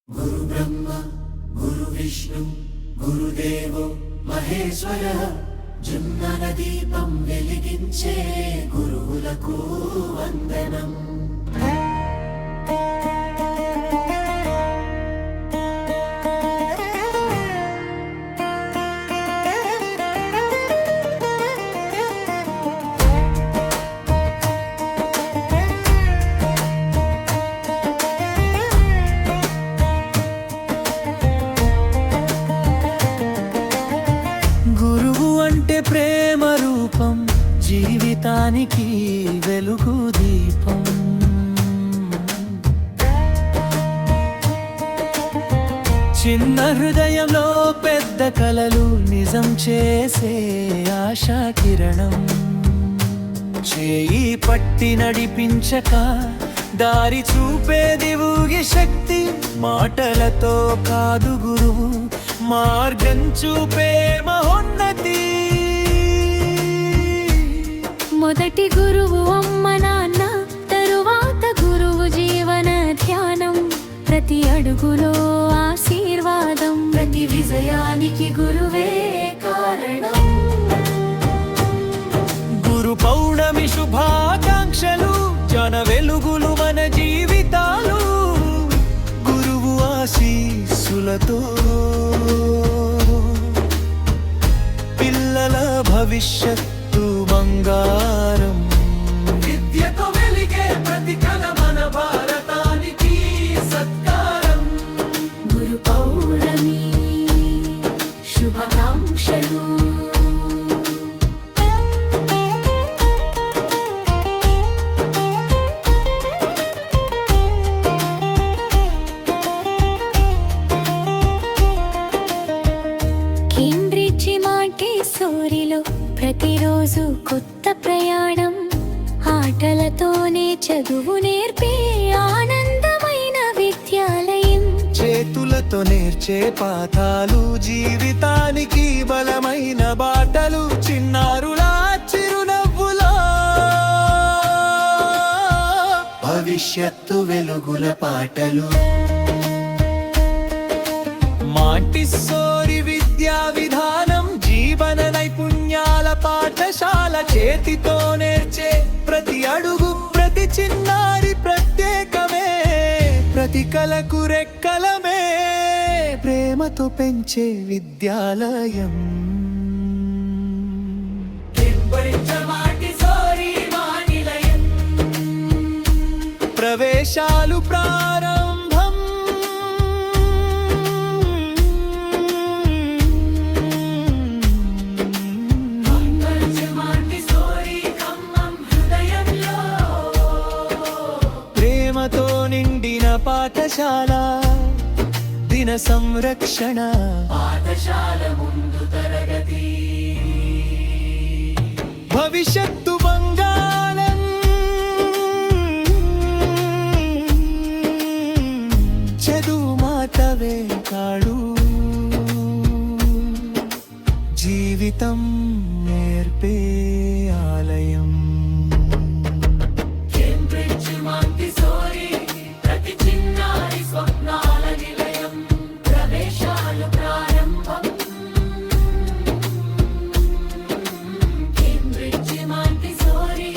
గురు బ్రహ్మ గురు విష్ణు గురుదేవో మహేశ్వర జ్ఞాన దీపం వెలిగించే గురువులకు వందనం. ప్రేమ రూపం జీవితానికి వెలుగు దీపం. చిన్న హృదయంలో పెద్ద కలలు నిజం చేసే ఆశా కిరణం. చేయి పట్టి నడిపించక దారి చూపే దివుగి శక్తి. మాటలతో కాదు గురువు మార్గం చూపే మహోన్నతి. మొదటి గురువు అమ్మ నాన్న, తరువాత గురువు జీవన ధ్యానం. ప్రతి అడుగులో ఆశీర్వాదం, ప్రతి విజయానికి గురువే కారణం. గురు పౌర్ణమి శుభాకాంక్షలు, జన వెలుగులు మన జీవితాలు. గురువు ఆశీస్సులతో పిల్లల భవిష్యత్తు బంగారం. విద్యతో వెలిగే ప్రతి కళ మన భారతానికి సత్కారం. గురు పౌర్ణమి శుభాకాంక్షలు. కేంబ్రిడ్జి మాంటిసోరీలో ప్రతిరోజు కొత్త ప్రయాణం. ఆటలతోనే చదువు నేర్పే ఆనందమైన విద్యాలయం. చేతులతో నేర్చే పాఠాలు జీవితానికి బలమైన బాటలు. చిన్నారులా చిరునవ్వులో భవిష్యత్తు వెలుగుల పాటలు. మాంటిస్సోరీ విద్యా విధానం జీవన నైపుణ్యాల పాఠశాల. చేతితో నేర్చే ప్రతి అడుగు ప్రతి చిన్నారి ప్రత్యేకమే. ప్రతి కళకు రెక్కలమే ప్రేమతో పెంచే విద్యాలయం. ప్రవేశాలు ప్రారంభం. ప్రేమతో నిండిన పాఠశాల, దిన సంరక్షణ. పాఠశాల ముందు తరగతి, భవిష్యత్తు బంగారం. చదువు మాటవే కాడు, జీవితం నేర్పే ఆలయం. కేంబ్రిడ్జ్ మాంటిసోరీ ప్రతి చిన్నారి స్వప్నాల నిలయం. ప్రవేశాలు ప్రారంభం. కేంబ్రిడ్జ్ మాంటిసోరీ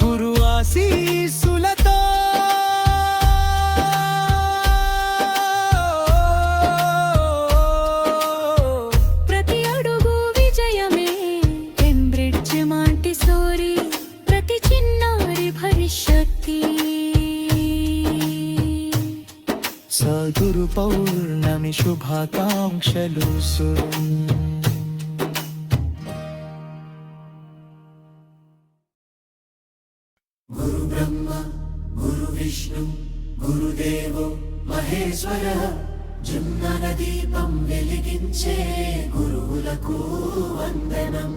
గురు ఆశీస్సులతో ప్రతి అడుగు విజయమే. కేంబ్రిడ్జి మాంటిసోరీ ప్రతి చిన్నారి భవిష్యత్తి. సద్గురు పౌర్ణమి శుభాకాంక్షలు. గురు బ్రహ్మ గురు విష్ణు గురుదేవో మహేశ్వర జ్ఞాన దీపం వెలిగించే గురువులకు వందనం.